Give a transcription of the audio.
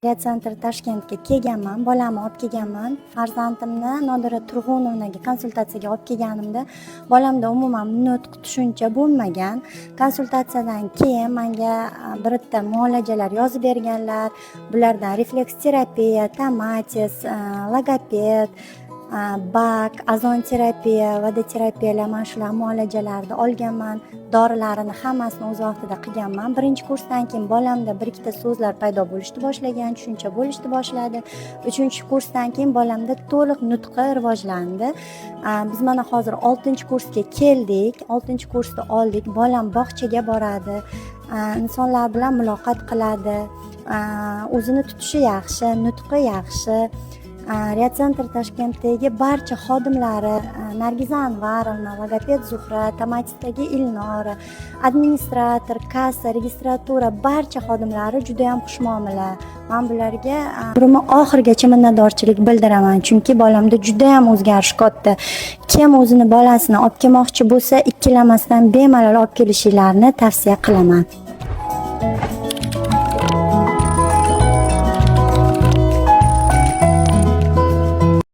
Center Toshkentga kelganman, bolamni olib kelganman. Farzandimni Nodira Turg'unovnaga konsultatsiyaga olib kelganimda, bolamda umuman nutq tushuncha bo'lmagan. Konsultatsiyadan keyin menga bitta muolajalar yozib berganlar. Bulardan refleks terapiya, tomatis, logoped, bak, azon terapiya, vodoterapiyalar, mana shular muolajalarni olganman. Dorilarini hammasini o'z vaqtida qilganman. Birinchi kursdan keyin bolamda bir ikkita so'zlar paydo bo'lishni boshlagan, tushuncha bo'lishni boshladi. Uchinchi kursdan keyin bolamda to'liq nutqi rivojlandi. Biz mana hozir 6-kursga keldik. 6-kursni oldik. Bolam bog'chaga boradi. Insonlar bilan muloqot qiladi. O'zini tutishi yaxshi, nutqi yaxshi. Center Toshkentdagi barcha xodimlari, Nargiza Anvarovna, logoped Zuhra, tomatisdagi Ilnora, administrator, kassa, registratura barcha xodimlari juda ham xushmuomala. Men bularga umrim oxirigacha minnatdorchilik bildiraman, chunki bolamda juda ham o'zgarish katta. Kim o'zini bolasini olib kelmoqchi bo'lsa, ikkilamasdan bemalol olib kelishinglarni tavsiya qilaman.